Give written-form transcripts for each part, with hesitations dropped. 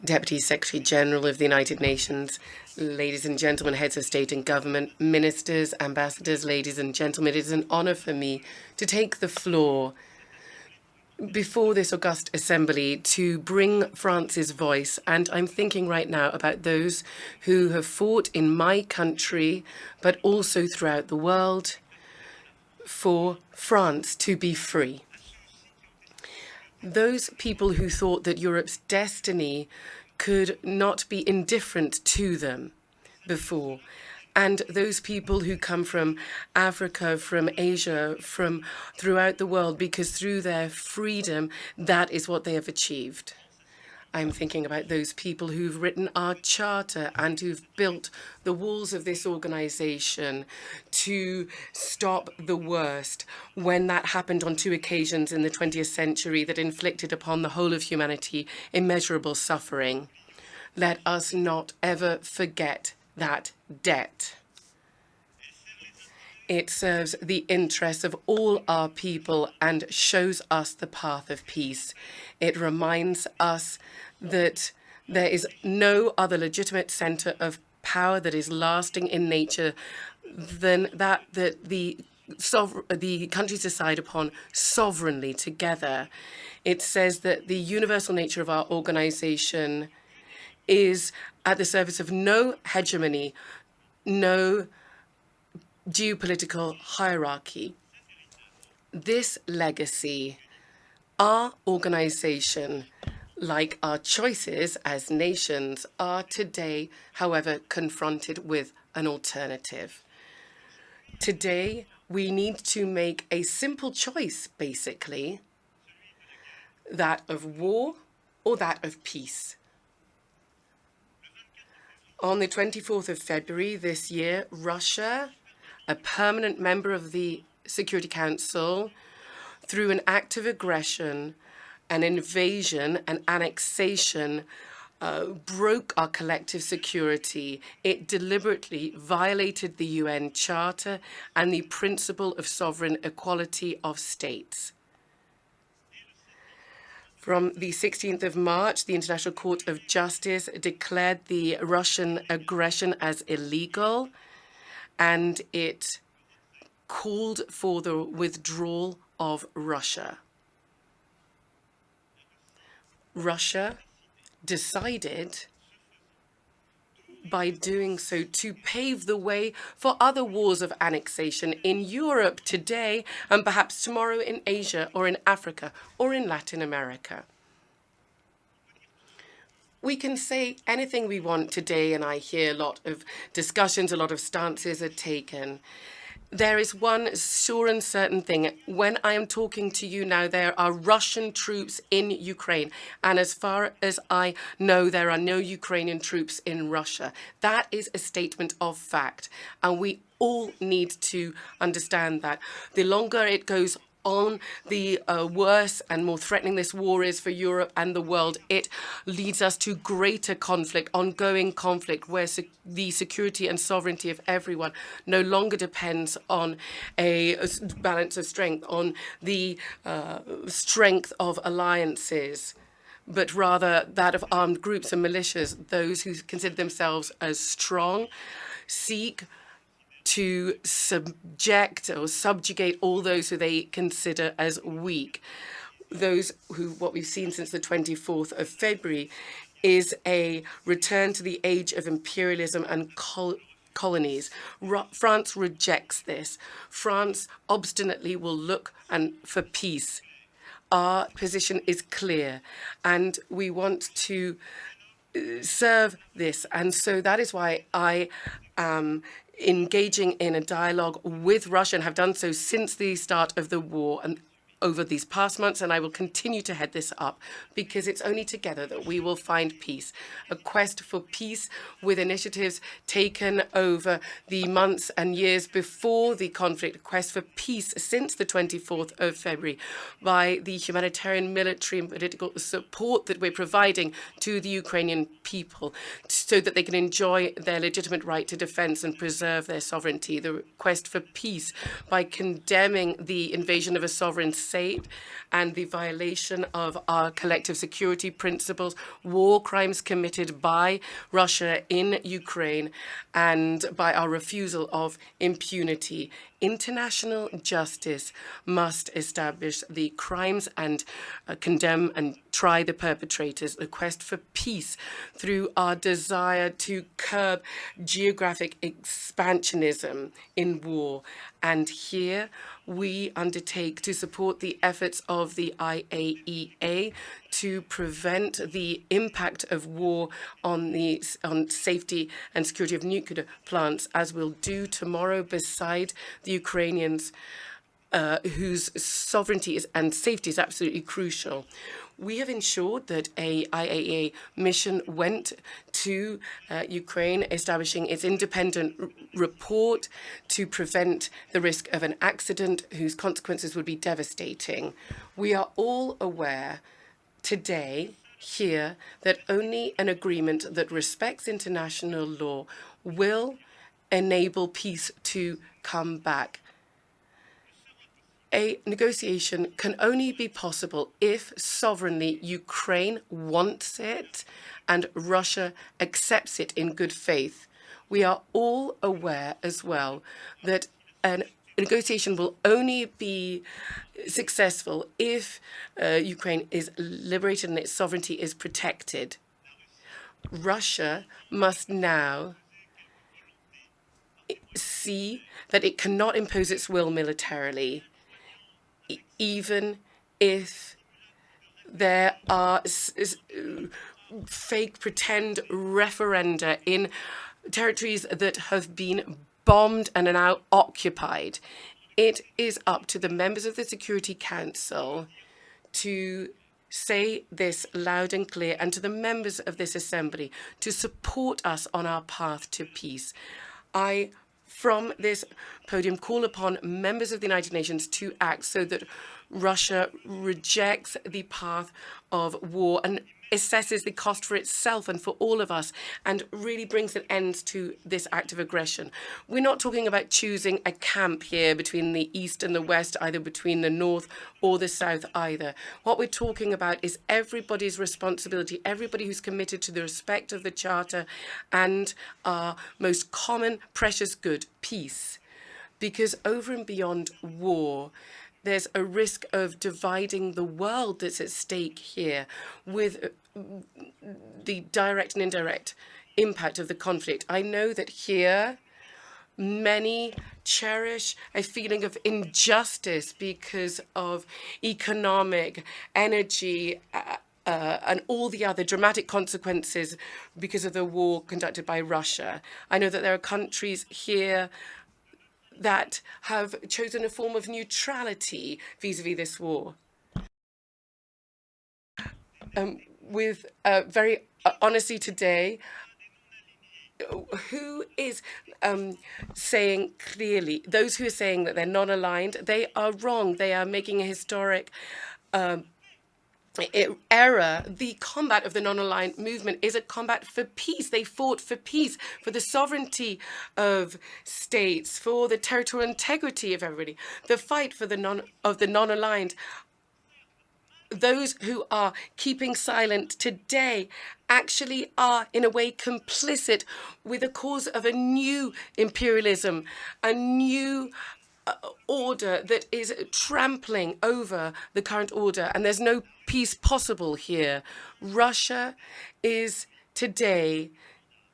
Deputy Secretary General of the United Nations, ladies and gentlemen, heads of state and government, ministers, ambassadors, ladies and gentlemen, it is an honor for me to take the floor before this august assembly to bring France's voice. And I'm thinking right now about those who have fought in my country, but also throughout the world, for France to be free. Those people who thought that Europe's destiny could not be indifferent to them before. And those people who come from Africa, from Asia, from throughout the world, because through their freedom, that is what they have achieved. I'm thinking about those people who've written our charter and who've built the walls of this organization to stop the worst when that happened on 2 occasions in the 20th century that inflicted upon the whole of humanity immeasurable suffering. Let us not ever forget that debt. It serves the interests of all our people and shows us the path of peace. It reminds us that there is no other legitimate center of power that is lasting in nature than that the countries decide upon sovereignly together. It says that the universal nature of our organization is at the service of no hegemony, no geopolitical hierarchy. This legacy, our organization, like our choices as nations, are today, however, confronted with an alternative. Today, we need to make a simple choice, basically, that of war or that of peace. On the 24th of February this year, Russia, a permanent member of the Security Council, through an act of aggression, an invasion, an annexation, broke our collective security. It deliberately violated the UN Charter and the principle of sovereign equality of states. From the 16th of March, the International Court of Justice declared the Russian aggression as illegal, and it called for the withdrawal of Russia. Russia decided by doing so to pave the way for other wars of annexation in Europe today and perhaps tomorrow in Asia or in Africa or in Latin America. We can say anything we want today, and I hear a lot of discussions, a lot of stances are taken. There is one sure and certain thing. When I am talking to you now, there are Russian troops in Ukraine. And as far as I know, there are no Ukrainian troops in Russia. That is a statement of fact. And we all need to understand that. The longer it goes on, the worse and more threatening this war is for Europe and the world. It leads us to greater conflict, ongoing conflict, where the security and sovereignty of everyone no longer depends on a balance of strength, on the strength of alliances, but rather that of armed groups and militias. Those who consider themselves as strong seek to subject or subjugate all those who they consider as weak. Those who, what we've seen since the 24th of February, is a return to the age of imperialism and colonies. France rejects this. France obstinately will look for peace. Our position is clear, and we want to serve this. And so that is why I am engaging in a dialogue with Russia and have done so since the start of the war and over these past months, and I will continue to head this up because it's only together that we will find peace. A quest for peace with initiatives taken over the months and years before the conflict, a quest for peace since the 24th of February by the humanitarian, military and political support that we're providing to the Ukrainian people so that they can enjoy their legitimate right to defense and preserve their sovereignty. The quest for peace by condemning the invasion of a sovereign unsafe, and the violation of our collective security principles, war crimes committed by Russia in Ukraine, and by our refusal of impunity. International justice must establish the crimes and condemn and try the perpetrators. The quest for peace through our desire to curb geographic expansionism in war. And here we undertake to support the efforts of the IAEA to prevent the impact of war on safety and security of nuclear plants, as we'll do tomorrow beside the Ukrainians, whose sovereignty and safety is absolutely crucial. We have ensured that a IAEA mission went to Ukraine, establishing its independent report to prevent the risk of an accident whose consequences would be devastating. We are all aware today here that only an agreement that respects international law will enable peace to come back. A negotiation can only be possible if sovereignly Ukraine wants it and Russia accepts it in good faith. We are all aware as well that a negotiation will only be successful if Ukraine is liberated and its sovereignty is protected. Russia must now see that it cannot impose its will militarily, even if there are fake pretend referenda in territories that have been bombed and are now occupied. It is up to the members of the Security Council to say this loud and clear, and to the members of this assembly to support us on our path to peace. I, from this podium, call upon members of the United Nations to act so that Russia rejects the path of war and assesses the cost for itself and for all of us, and really brings an end to this act of aggression. We're not talking about choosing a camp here between the East and the West, either between the North or the South either. What we're talking about is everybody's responsibility, everybody who's committed to the respect of the Charter and our most common precious good, peace. Because over and beyond war, there's a risk of dividing the world that's at stake here with the direct and indirect impact of the conflict. I know that here many cherish a feeling of injustice because of economic, energy, and all the other dramatic consequences because of the war conducted by Russia. I know that there are countries here that have chosen a form of neutrality vis-a-vis this war. With very honesty today, who is saying clearly, those who are saying that they're not aligned, they are wrong. They are making a historic error. The combat of the non-aligned movement is a combat for peace. They fought for peace, for the sovereignty of states, for the territorial integrity of everybody. The fight for the non-aligned. Those who are keeping silent today actually are, in a way, complicit with the cause of a new imperialism, a new order that is trampling over the current order, and there's no peace possible here. Russia is today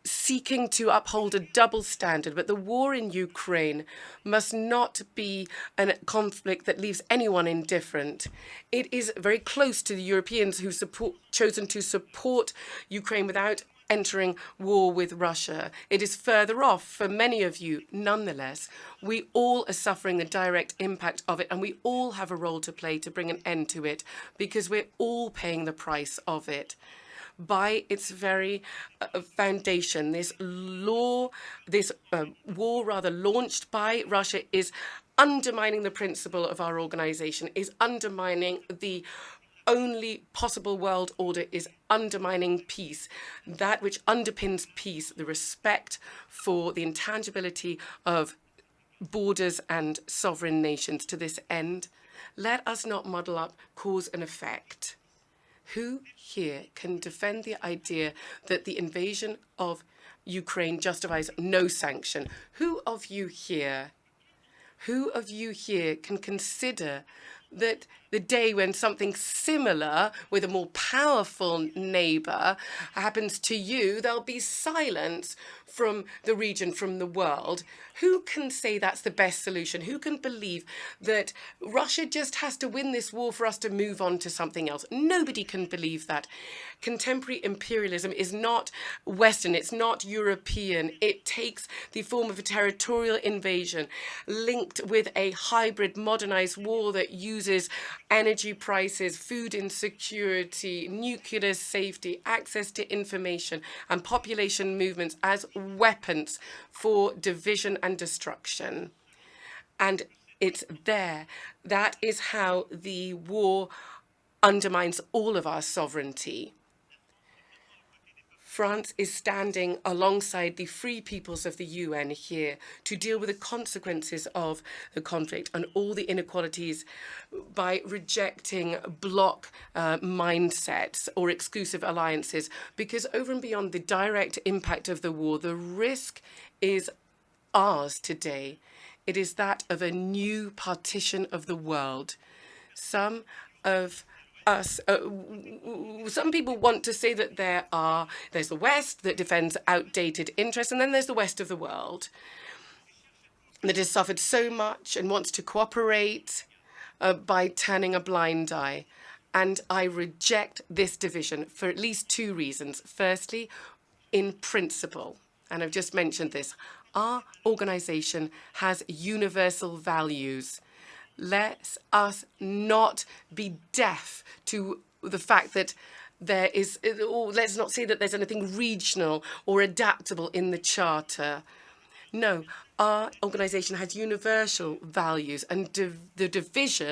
seeking to uphold a double standard, but the war in Ukraine must not be a conflict that leaves anyone indifferent. It is very close to the Europeans who chosen to support Ukraine without entering war with Russia. It is further off for many of you. Nonetheless, we all are suffering the direct impact of it, and we all have a role to play to bring an end to it, because we're all paying the price of it. By its very foundation, this war launched by Russia is undermining the principle of our organization, is undermining the only possible world order, is undermining peace, that which underpins peace, the respect for the intangibility of borders and sovereign nations. To this end, Let us not muddle up cause and effect. Who here can defend the idea that the invasion of Ukraine justifies no sanction? Who of you here can consider that the day when something similar with a more powerful neighbor happens to you, there'll be silence from the region, from the world? Who can say that's the best solution? Who can believe that Russia just has to win this war for us to move on to something else? Nobody can believe that. Contemporary imperialism is not Western, it's not European. It takes the form of a territorial invasion linked with a hybrid modernized war that uses energy prices, food insecurity, nuclear safety, access to information, and population movements as weapons for division and destruction. And it's there. That is how the war undermines all of our sovereignty. France is standing alongside the free peoples of the UN here to deal with the consequences of the conflict and all the inequalities by rejecting bloc mindsets or exclusive alliances, because over and beyond the direct impact of the war, the risk is ours today. It is that of a new partition of the world. Some people want to say that there's the West that defends outdated interests, and then there's the West of the world that has suffered so much and wants to cooperate by turning a blind eye. And I reject this division for at least two reasons. Firstly, in principle, and I've just mentioned this, our organization has universal values. Let us not be deaf to the fact that there is, or let's not say that there's anything regional or adaptable in the Charter. No, our organization has universal values, and the division